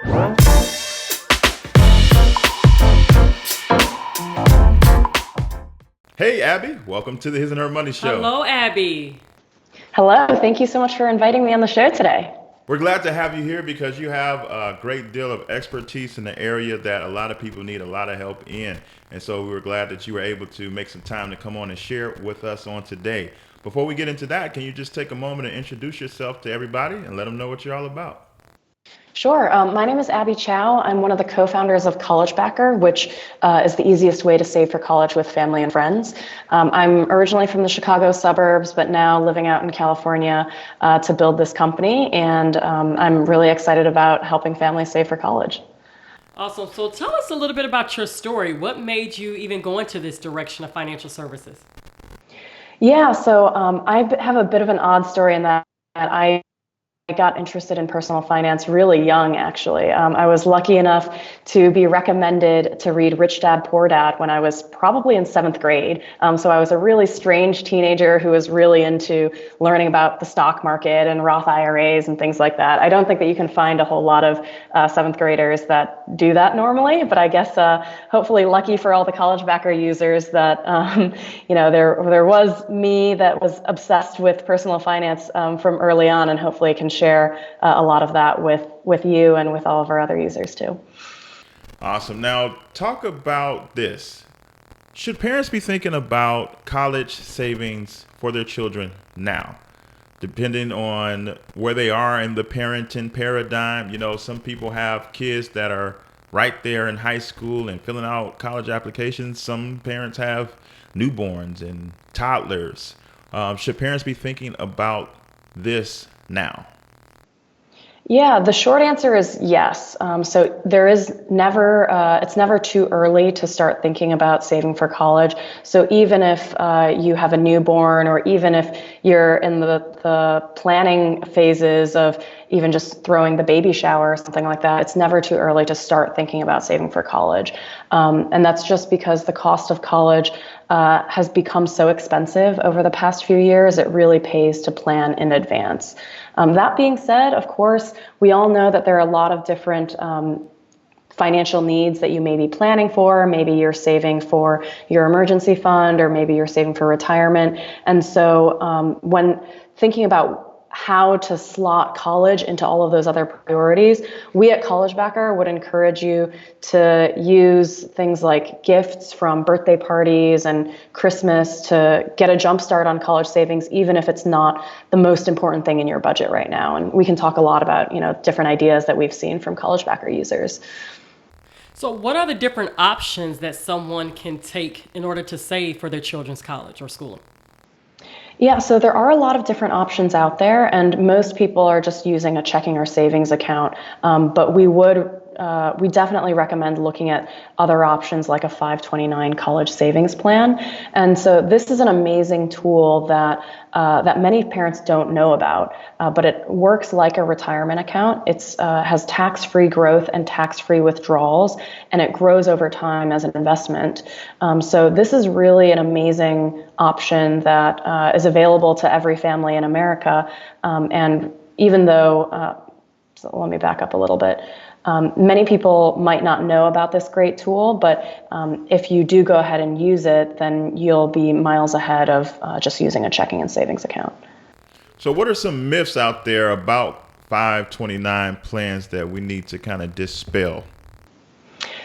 Hey, Abby, welcome to the His and Her Money Show. Hello, Abby. Hello, thank you so much for inviting me on the show today. We're glad to have you here because you have a great deal of expertise in the area that a lot of people need a lot of help in. And so we were glad that you were able to make some time to come on and share with us on today. Before we get into that, can you just take a moment and introduce yourself to everybody and let them know what you're all about? Sure. My name is Abby Chao. I'm one of the co-founders of CollegeBacker, which is the easiest way to save for college with family and friends. I'm originally from the Chicago suburbs, but now living out in California to build this company. And I'm really excited about helping families save for college. Awesome. So tell us a little bit about your story. What made you even go into this direction of financial services? Yeah, so I have a bit of an odd story in that I got interested in personal finance really young, actually. I was lucky enough to be recommended to read Rich Dad, Poor Dad when I was probably in 7th grade. So I was a really strange teenager who was really into learning about the stock market and Roth IRAs and things like that. I don't think that you can find a whole lot of 7th graders that do that normally, but I guess hopefully lucky for all the CollegeBacker users that there was me that was obsessed with personal finance from early on, and hopefully can share a lot of that with you and with all of our other users too. Awesome. Now, talk about this. Should parents be thinking about college savings for their children now? Depending on where they are in the parenting paradigm, some people have kids that are right there in high school and filling out college applications. Some parents have newborns and toddlers. Should parents be thinking about this now? Yeah, the short answer is yes. So it's never too early to start thinking about saving for college. So even if you have a newborn, or even if you're in the planning phases of even just throwing the baby shower or something like that, it's never too early to start thinking about saving for college. And that's just because the cost of college has become so expensive over the past few years. It really pays to plan in advance. That being said, of course, we all know that there are a lot of different financial needs that you may be planning for. Maybe you're saving for your emergency fund, or maybe you're saving for retirement. And so when thinking about how to slot college into all of those other priorities, we at CollegeBacker would encourage you to use things like gifts from birthday parties and Christmas to get a jump start on college savings, even if it's not the most important thing in your budget right now. And we can talk a lot about, different ideas that we've seen from CollegeBacker users. So what are the different options that someone can take in order to save for their children's college or schooling? Yeah, so there are a lot of different options out there, and most people are just using a checking or savings account. But we definitely recommend looking at other options like a 529 college savings plan. And so this is an amazing tool that many parents don't know about, but it works like a retirement account. It has tax-free growth and tax-free withdrawals, and it grows over time as an investment. So this is really an amazing option that is available to every family in America. And even though, so let me back up a little bit. Many people might not know about this great tool, but if you do go ahead and use it, then you'll be miles ahead of just using a checking and savings account. So what are some myths out there about 529 plans that we need to kind of dispel?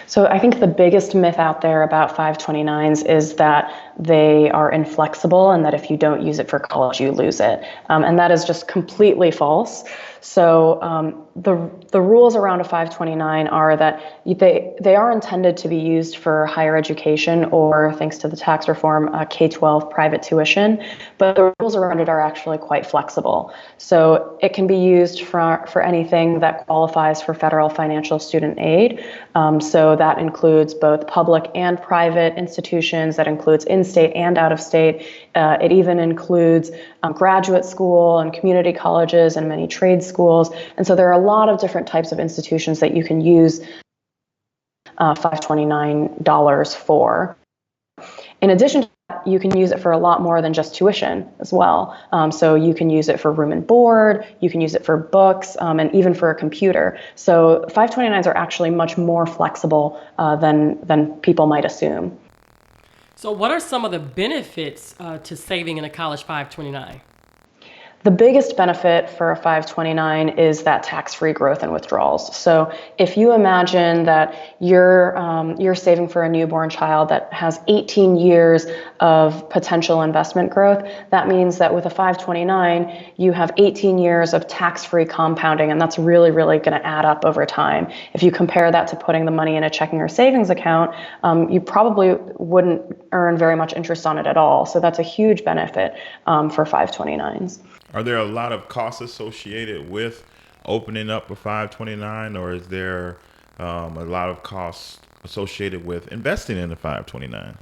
So I think the biggest myth out there about 529s is that they are inflexible and that if you don't use it for college, you lose it. And that is just completely false. So the rules around a 529 are that they are intended to be used for higher education, or, thanks to the tax reform, K-12 private tuition. But the rules around it are actually quite flexible. So it can be used for anything that qualifies for federal financial student aid. So that includes both public and private institutions. That includes in-state and out-of-state. It even includes graduate school and community colleges and many trade schools. And so there are a lot of different types of institutions that you can use $529 for. In addition you can use it for a lot more than just tuition as well. So you can use it for room and board, you can use it for books, and even for a computer. So 529s are actually much more flexible than people might assume. So what are some of the benefits to saving in a college 529? The biggest benefit for a 529 is that tax-free growth and withdrawals. So if you imagine that you're saving for a newborn child that has 18 years of potential investment growth, that means that with a 529, you have 18 years of tax-free compounding, and that's really, really going to add up over time. If you compare that to putting the money in a checking or savings account, you probably wouldn't earn very much interest on it at all. So that's a huge benefit for 529s. Are there a lot of costs associated with opening up a 529, or is there a lot of costs associated with investing in a 529?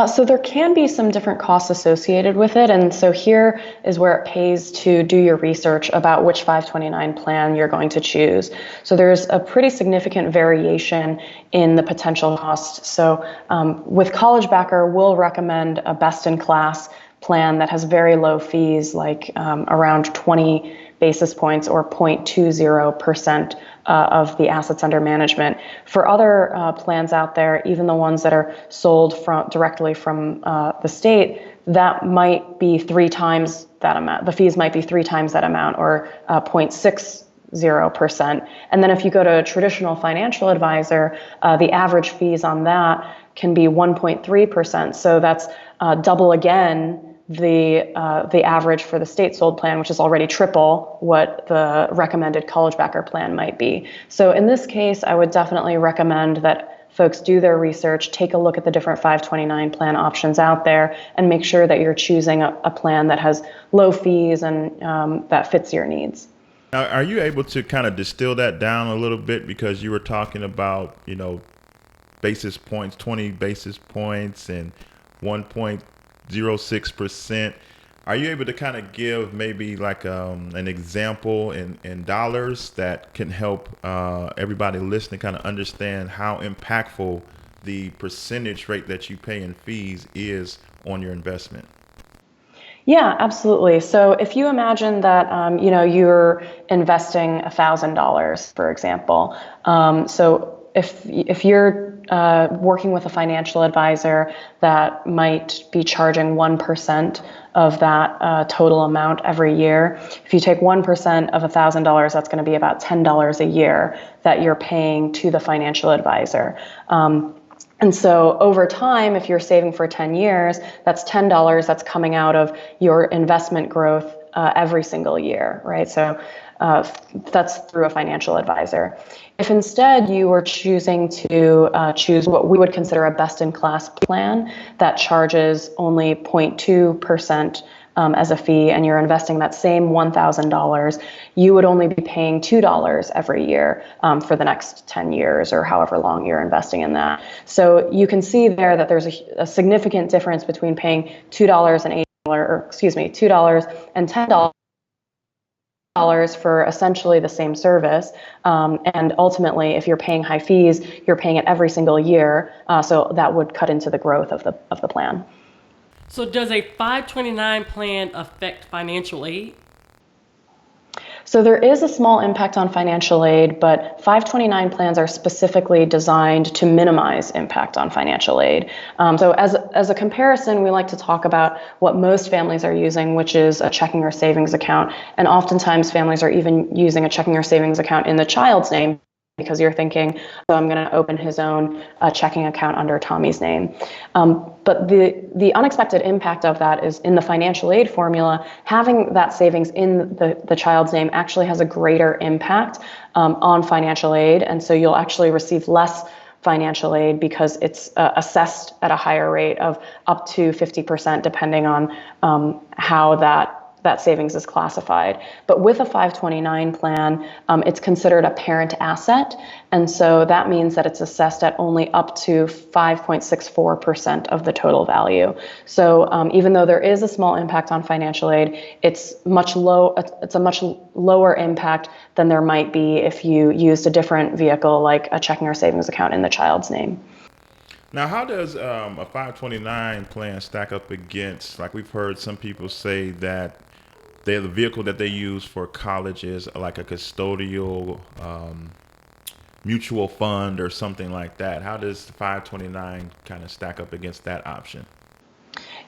So there can be some different costs associated with it. And so here is where it pays to do your research about which 529 plan you're going to choose. So there's a pretty significant variation in the potential cost. So with CollegeBacker, we'll recommend a best-in-class plan that has very low fees, like around 20 basis points or 0.20% of the assets under management. For other plans out there, even the ones that are sold directly from the state, that might be 3 times that amount. The fees might be 3 times that amount, or 0.60%. And then if you go to a traditional financial advisor, the average fees on that can be 1.3%. So that's double again the average for the state sold plan, which is already triple what the recommended CollegeBacker plan might be. So in this case, I would definitely recommend that folks do their research, take a look at the different 529 plan options out there, and make sure that you're choosing a plan that has low fees and that fits your needs. Now, are you able to kind of distill that down a little bit? Because you were talking about, basis points, 20 basis points and 1.06%. Are you able to kind of give maybe like an example in dollars that can help everybody listening kind of understand how impactful the percentage rate that you pay in fees is on your investment? Yeah, absolutely. So if you imagine that you're investing $1,000, for example, so if you're working with a financial advisor that might be charging 1% of that total amount every year, if you take 1% of $1,000, that's going to be about $10 a year that you're paying to the financial advisor. And so over time, if you're saving for 10 years, that's $10 that's coming out of your investment growth every single year, right? So that's through a financial advisor. If instead you were choosing to choose what we would consider a best-in-class plan that charges only 0.2% as a fee, and you're investing that same $1,000, you would only be paying $2 every year for the next 10 years or however long you're investing in that. So you can see there that there's a significant difference between paying $2 and $2 and $10 for essentially the same service. And ultimately, if you're paying high fees, you're paying it every single year. So that would cut into the growth of the plan. So does a 529 plan affect financial aid? So there is a small impact on financial aid, but 529 plans are specifically designed to minimize impact on financial aid. So as a comparison, we like to talk about what most families are using, which is a checking or savings account. And oftentimes families are even using a checking or savings account in the child's name, because you're thinking, so I'm going to open his own checking account under Tommy's name. But the unexpected impact of that is in the financial aid formula, having that savings in the child's name actually has a greater impact on financial aid. And so you'll actually receive less financial aid because it's assessed at a higher rate of up to 50%, depending on how that savings is classified. But with a 529 plan, it's considered a parent asset. And so that means that it's assessed at only up to 5.64% of the total value. So even though there is a small impact on financial aid, it's a much lower impact than there might be if you used a different vehicle like a checking or savings account in the child's name. Now, how does a 529 plan stack up against, like we've heard some people say that the vehicle that they use for college is like a custodial mutual fund or something like that. How does the 529 kind of stack up against that option?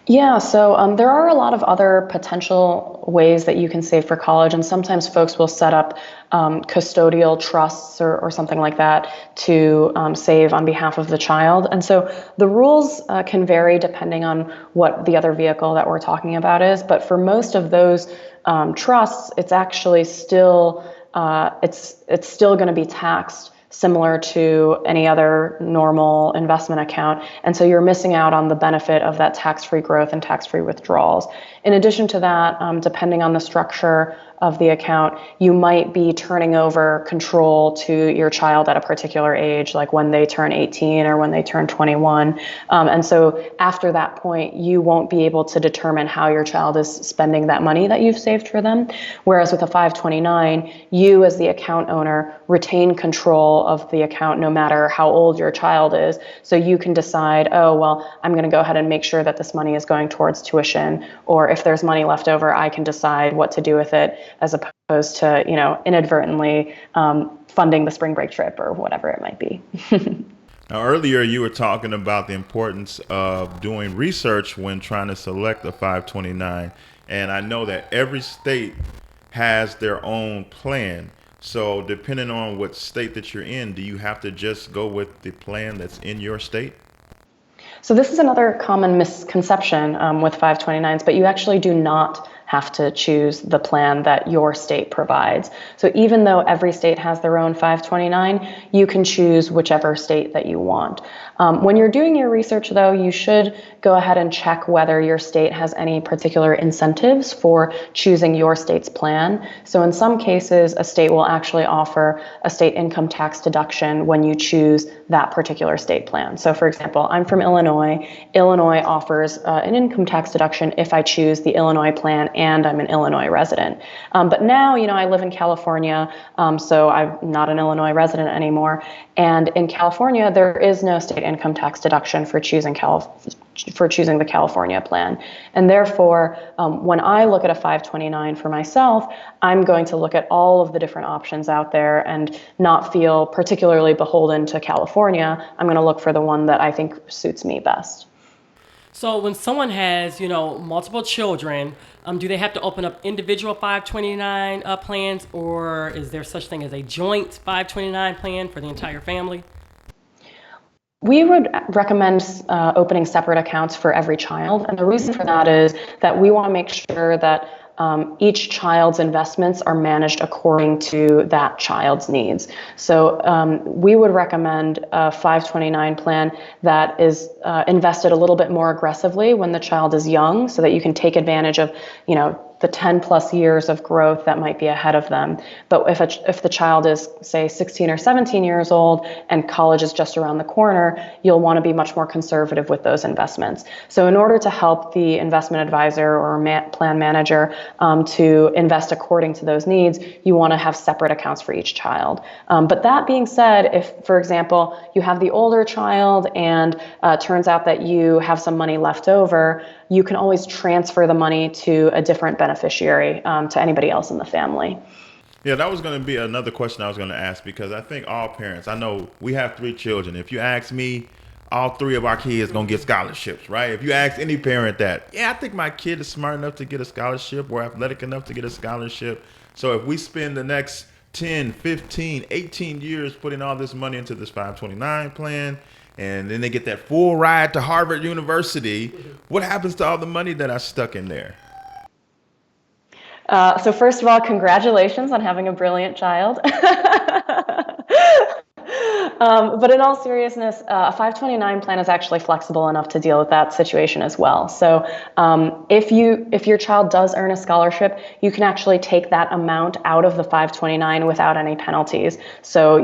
Yeah, so there are a lot of other potential ways that you can save for college, and sometimes folks will set up custodial trusts or something like that to save on behalf of the child. And so the rules can vary depending on what the other vehicle that we're talking about is, but for most of those trusts, it's actually still it's still going to be taxed similar to any other normal investment account. And so you're missing out on the benefit of that tax-free growth and tax-free withdrawals. In addition to that, depending on the structure of the account, you might be turning over control to your child at a particular age, like when they turn 18 or when they turn 21. And so after that point, you won't be able to determine how your child is spending that money that you've saved for them. Whereas with a 529, you as the account owner retain control of the account no matter how old your child is. So you can decide, oh, well, I'm going to go ahead and make sure that this money is going towards tuition, or if there's money left over, I can decide what to do with it, as opposed to, inadvertently funding the spring break trip or whatever it might be. Now, earlier you were talking about the importance of doing research when trying to select a 529. And I know that every state has their own plan. So depending on what state that you're in, do you have to just go with the plan that's in your state? So this is another common misconception with 529s, but you actually do not have to choose the plan that your state provides. So even though every state has their own 529, you can choose whichever state that you want. When you're doing your research, though, you should go ahead and check whether your state has any particular incentives for choosing your state's plan. So in some cases, a state will actually offer a state income tax deduction when you choose that particular state plan. So for example, I'm from Illinois. Illinois offers an income tax deduction if I choose the Illinois plan and I'm an Illinois resident. But now, I live in California, so I'm not an Illinois resident anymore. And in California, there is no state income tax deduction for choosing the California plan. And therefore, when I look at a 529 for myself, I'm going to look at all of the different options out there and not feel particularly beholden to California. I'm going to look for the one that I think suits me best. So when someone has, multiple children, do they have to open up individual 529 plans, or is there such thing as a joint 529 plan for the entire family? We would recommend opening separate accounts for every child. And the reason for that is that we want to make sure that each child's investments are managed according to that child's needs. So we would recommend a 529 plan that is invested a little bit more aggressively when the child is young, so that you can take advantage of, the 10 plus years of growth that might be ahead of them. But if the child is, say, 16 or 17 years old and college is just around the corner, you'll want to be much more conservative with those investments. So in order to help the investment advisor or plan manager to invest according to those needs, you want to have separate accounts for each child. But that being said, if, for example, you have the older child and turns out that you have some money left over, you can always transfer the money to a different beneficiary, to anybody else in the family. Yeah, that was going to be another question I was going to ask, because I think all parents, I know we have 3 children. If you ask me, all 3 of our kids going to get scholarships, right? If you ask any parent that, yeah, I think my kid is smart enough to get a scholarship or athletic enough to get a scholarship. So if we spend the next 10, 15, 18 years putting all this money into this 529 plan, and then they get that full ride to Harvard University, what happens to all the money that I stuck in there? So first of all, congratulations on having a brilliant child. But in all seriousness, a 529 plan is actually flexible enough to deal with that situation as well. So if your child does earn a scholarship, you can actually take that amount out of the 529 without any penalties. So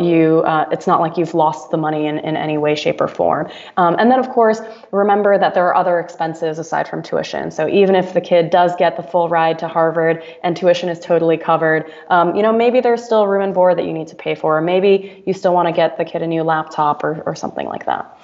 it's not like you've lost the money in any way, shape, or form. And then, of course, remember that there are other expenses aside from tuition. So even if the kid does get the full ride to Harvard and tuition is totally covered, maybe there's still room and board that you need to pay for. Or maybe you still want to get the kid a new laptop or something like that.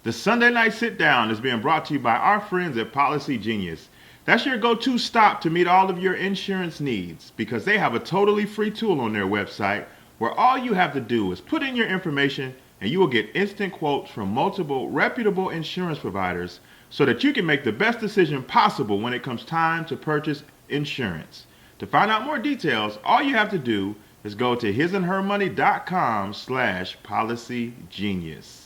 The Sunday Night Sit Down is being brought to you by our friends at Policy Genius. That's your go-to stop to meet all of your insurance needs because they have a totally free tool on their website where all you have to do is put in your information and you will get instant quotes from multiple reputable insurance providers so that you can make the best decision possible when it comes time to purchase insurance. To find out more details, all you have to do is go to hisandhermoney.com/policygenius.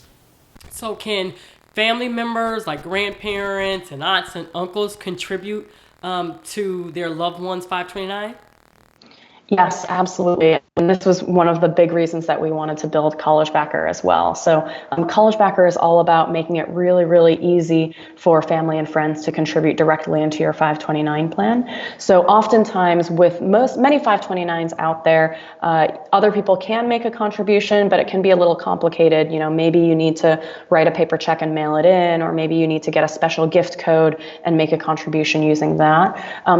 So can family members like grandparents and aunts and uncles contribute to their loved ones' 529? Yes, absolutely. And this was one of the big reasons that we wanted to build CollegeBacker as well. So CollegeBacker is all about making it really, really easy for family and friends to contribute directly into your 529 plan. So oftentimes with many 529s out there, other people can make a contribution, but it can be a little complicated. You know, maybe you need to write a paper check and mail it in, or maybe you need to get a special gift code and make a contribution using that.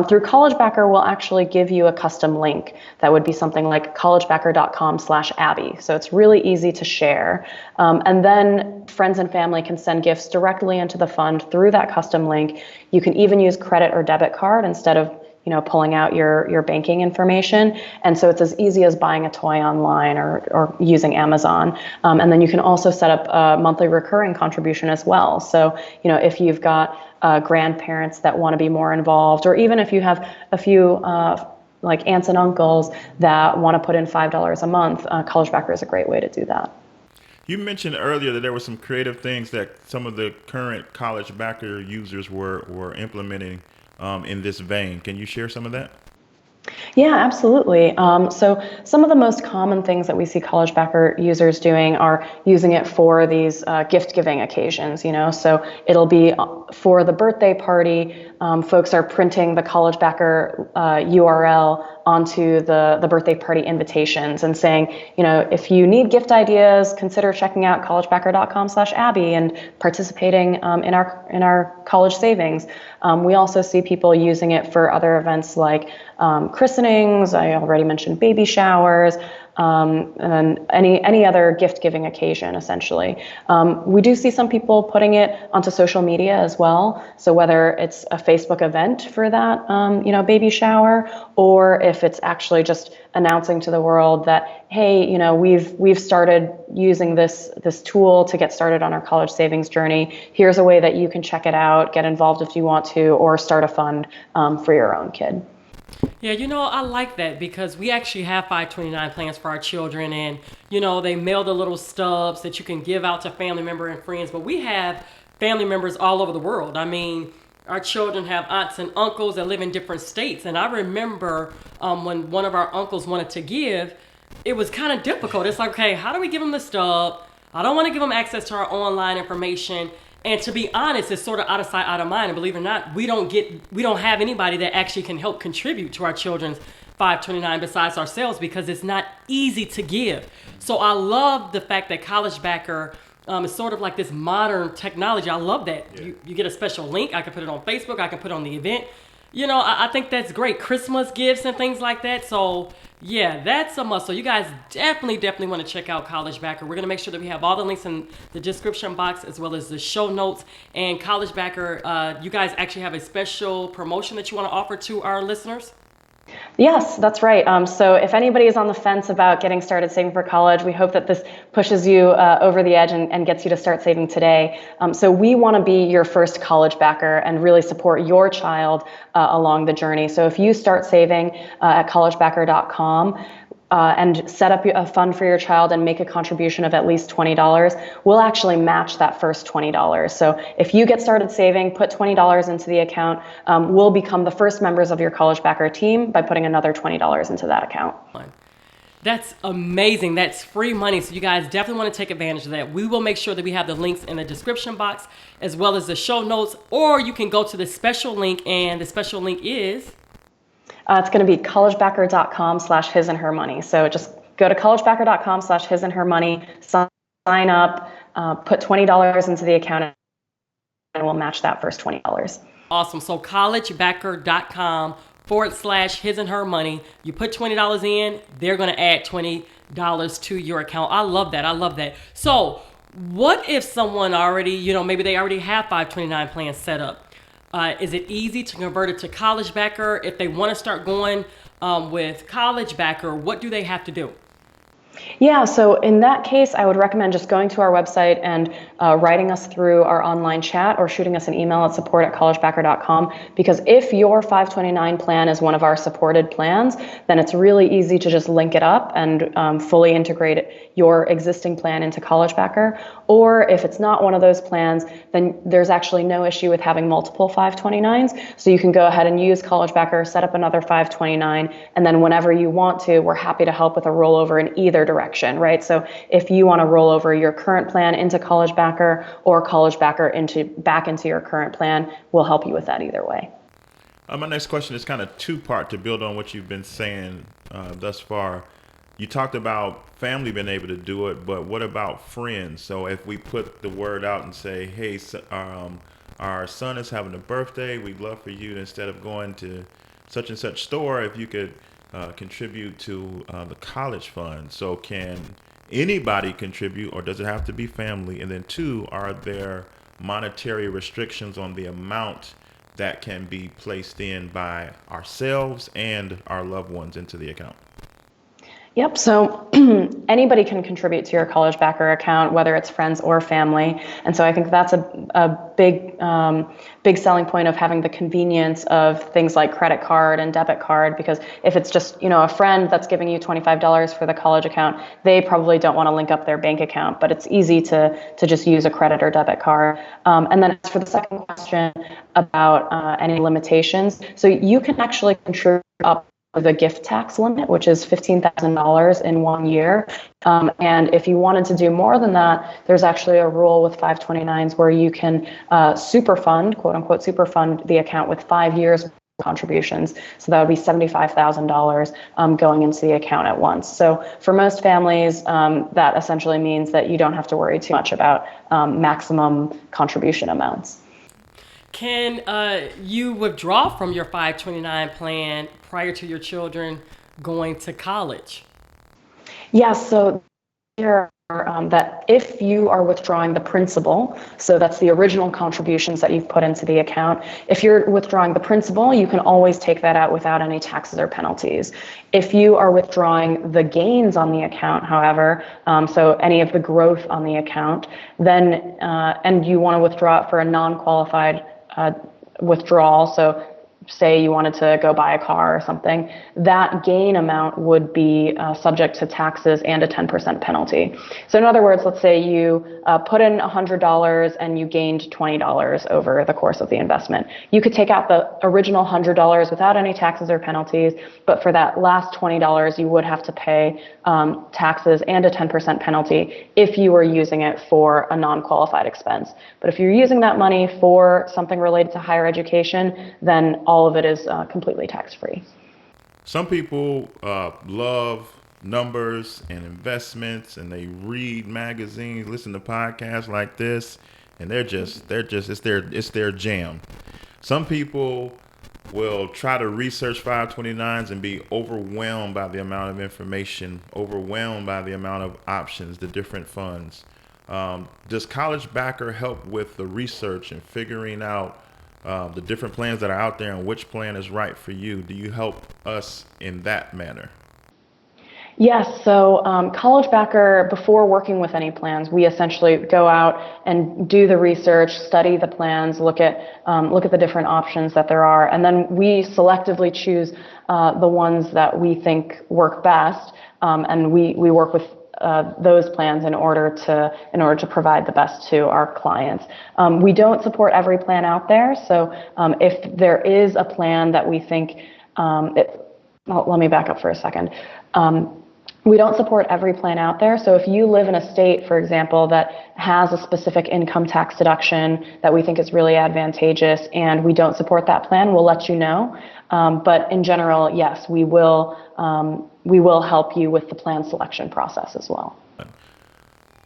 Through CollegeBacker, we'll actually give you a custom link. That would be something like collegebacker.com/Abby. So it's really easy to share. And then friends and family can send gifts directly into the fund through that custom link. You can even use credit or debit card instead of pulling out your banking information. And so it's as easy as buying a toy online or using Amazon. And then you can also set up a monthly recurring contribution as well. So, if you've got grandparents that want to be more involved, or even if you have a few like aunts and uncles that want to put in $5 a month, CollegeBacker is a great way to do that. You mentioned earlier that there were some creative things that some of the current CollegeBacker users were implementing in this vein. Can you share some of that? Yeah, absolutely. So some of the most common things that we see CollegeBacker users doing are using it for these gift giving occasions, so it'll be for the birthday party. Folks are printing the CollegeBacker URL onto the birthday party invitations and saying, if you need gift ideas, consider checking out collegebacker.com/Abby and participating in our college savings. We also see people using it for other events like christenings. I already mentioned baby showers, and then any other gift giving occasion, essentially. We do see some people putting it onto social media as well. So whether it's a Facebook event for that, baby shower, or if it's actually just announcing to the world that, hey, we've started using this tool to get started on our college savings journey. Here's a way that you can check it out, get involved if you want to, or start a fund for your own kid. Yeah, I like that because we actually have 529 plans for our children, and they mail the little stubs that you can give out to family members and friends, but we have family members all over the world. I mean, our children have aunts and uncles that live in different states, and I remember when one of our uncles wanted to give, it was kind of difficult. It's like, okay, how do we give them the stub? I don't want to give them access to our online information. And to be honest, it's sort of out of sight, out of mind. And believe it or not, we don't have anybody that actually can help contribute to our children's 529 besides ourselves because it's not easy to give. So I love the fact that CollegeBacker is sort of like this modern technology. I love that. Yeah. You get a special link. I can put it on Facebook. I can put it on the event. I think that's great. Christmas gifts and things like that. So yeah, that's a must. So you guys definitely want to check out CollegeBacker. We're going to make sure that we have all the links in the description box as well as the show notes. And CollegeBacker, you guys actually have a special promotion that you want to offer to our listeners? Yes, that's right. So if anybody is on the fence about getting started saving for college, we hope that this pushes you over the edge and gets you to start saving today. So we want to be your first CollegeBacker and really support your child along the journey. So if you start saving at collegebacker.com, and set up a fund for your child and make a contribution of at least $20, we'll actually match that first $20. So if you get started saving, put $20 into the account, we'll become the first members of your CollegeBacker team by putting another $20 into that account. That's amazing. That's free money. So you guys definitely want to take advantage of that. We will make sure that we have the links in the description box as well as the show notes, or you can go to the special link, and the special link is... it's going to be collegebacker.com/hisandhermoney. So just go to collegebacker.com/hisandhermoney, sign up, put $20 into the account, and we'll match that first $20. Awesome. So collegebacker.com/hisandhermoney. You put $20 in, they're going to add $20 to your account. I love that. So What if someone already, maybe they already have 529 plans set up? Is it easy to convert it to CollegeBacker? If they want to start going with CollegeBacker, what do they have to do? Yeah, so in that case, I would recommend just going to our website and writing us through our online chat or shooting us an email at support@collegebacker.com. Because if your 529 plan is one of our supported plans, then it's really easy to just link it up and fully integrate your existing plan into CollegeBacker. Or if it's not one of those plans, then there's actually no issue with having multiple 529s. So you can go ahead and use CollegeBacker, set up another 529, and then whenever you want to, we're happy to help with a rollover in either direction, right? So if you want to roll over your current plan into CollegeBacker or CollegeBacker back into your current plan, we'll help you with that either way. My next question is kind of two-part to build on what you've been saying thus far. You talked about family being able to do it, but what about friends? So if we put the word out and say, hey, our son is having a birthday, we'd love for you to, instead of going to such and such store, if you could contribute to the college fund. So can anybody contribute, or does it have to be family? And then two, are there monetary restrictions on the amount that can be placed in by ourselves and our loved ones into the account? Yep. So anybody can contribute to your CollegeBacker account, whether it's friends or family. And so I think that's a big selling point of having the convenience of things like credit card and debit card, because if it's just, a friend that's giving you $25 for the college account, they probably don't want to link up their bank account, but it's easy to just use a credit or debit card. And then as for the second question about any limitations, so you can actually contribute up the gift tax limit, which is $15,000 in 1 year. And if you wanted to do more than that, there's actually a rule with 529s where you can superfund, quote unquote, superfund the account with 5 years contributions. So that would be $75,000 going into the account at once. So for most families, that essentially means that you don't have to worry too much about maximum contribution amounts. Can you withdraw from your 529 plan prior to your children going to college? Yes, so there are that if you are withdrawing the principal, so that's the original contributions that you've put into the account, if you're withdrawing the principal, you can always take that out without any taxes or penalties. If you are withdrawing the gains on the account, however, so any of the growth on the account, then and you want to withdraw it for a non-qualified withdrawal, so say you wanted to go buy a car or something, that gain amount would be subject to taxes and a 10% penalty. So in other words, let's say you put in $100 and you gained $20 over the course of the investment. You could take out the original $100 without any taxes or penalties, but for that last $20, you would have to pay taxes and a 10% penalty if you were using it for a non-qualified expense. But if you're using that money for something related to higher education, then all of it is completely tax-free. Some people love numbers and investments, and they read magazines, listen to podcasts like this, and it's their jam. Some people will try to research 529s and be overwhelmed by the amount of information, overwhelmed by the amount of options, the different funds. Does CollegeBacker help with the research and figuring out the different plans that are out there and which plan is right for you? Do you help us in that manner? Yes, so CollegeBacker, before working with any plans, we essentially go out and do the research, study the plans, look at the different options that there are, and then we selectively choose the ones that we think work best, and we work with those plans in order to provide the best to our clients. We don't support every plan out there, so if there is a plan that we think, let me back up for a second. We don't support every plan out there. So if you live in a state, for example, that has a specific income tax deduction that we think is really advantageous and we don't support that plan, we'll let you know. But in general, yes, we will help you with the plan selection process as well.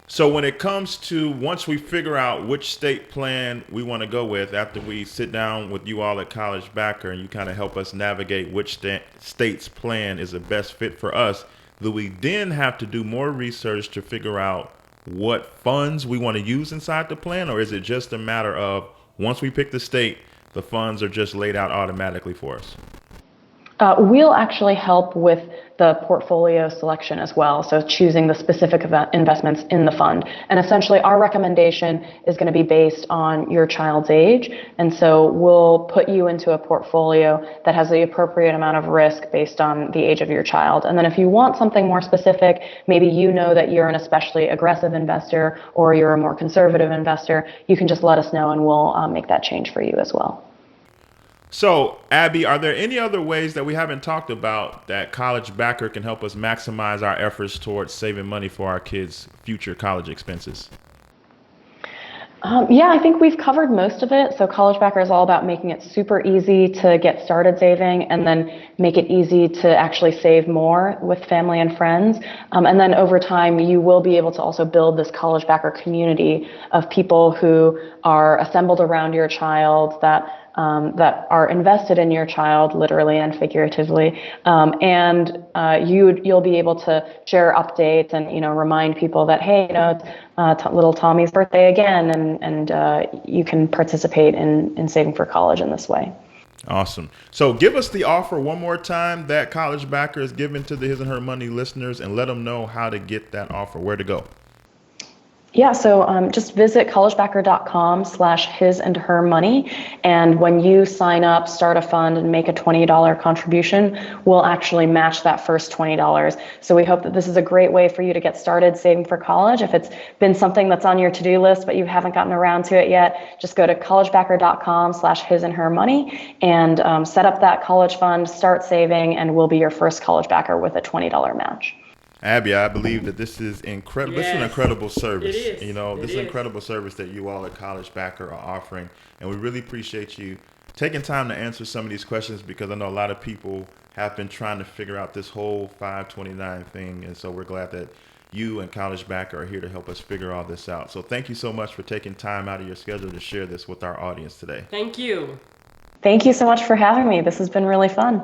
So when it comes to, once we figure out which state plan we want to go with, after we sit down with you all at CollegeBacker and you kind of help us navigate which state's plan is the best fit for us, do we then have to do more research to figure out what funds we want to use inside the plan, or is it just a matter of once we pick the state, the funds are just laid out automatically for us? We'll actually help with the portfolio selection as well, so choosing the specific investments in the fund. And essentially, our recommendation is going to be based on your child's age, and so we'll put you into a portfolio that has the appropriate amount of risk based on the age of your child. And then if you want something more specific, maybe you know that you're an especially aggressive investor or you're a more conservative investor, you can just let us know and we'll make that change for you as well. So, Abby, are there any other ways that we haven't talked about that CollegeBacker can help us maximize our efforts towards saving money for our kids' future college expenses? Yeah, I think we've covered most of it. So CollegeBacker is all about making it super easy to get started saving and then make it easy to actually save more with family and friends. And then over time, you will be able to also build this CollegeBacker community of people who are assembled around your child that are invested in your child, literally and figuratively, and you'll be able to share updates and remind people that, hey, it's little Tommy's birthday again, and you can participate in saving for college in this way. Awesome. So give us the offer one more time that CollegeBacker is giving to the His and Her Money listeners, and let them know how to get that offer, where to go. Yeah, so just visit collegebacker.com/hisandhermoney. And when you sign up, start a fund, and make a $20 contribution, we'll actually match that first $20. So we hope that this is a great way for you to get started saving for college. If it's been something that's on your to-do list, but you haven't gotten around to it yet, just go to collegebacker.com/hisandhermoney and set up that college fund, start saving, and we'll be your first CollegeBacker with a $20 match. Abby, I believe that this is incredible. Yes, this is an incredible service. it is. This is an incredible service that you all at CollegeBacker are offering. And we really appreciate you taking time to answer some of these questions, because I know a lot of people have been trying to figure out this whole 529 thing. And so we're glad that you and CollegeBacker are here to help us figure all this out. So thank you so much for taking time out of your schedule to share this with our audience today. Thank you. Thank you so much for having me. This has been really fun.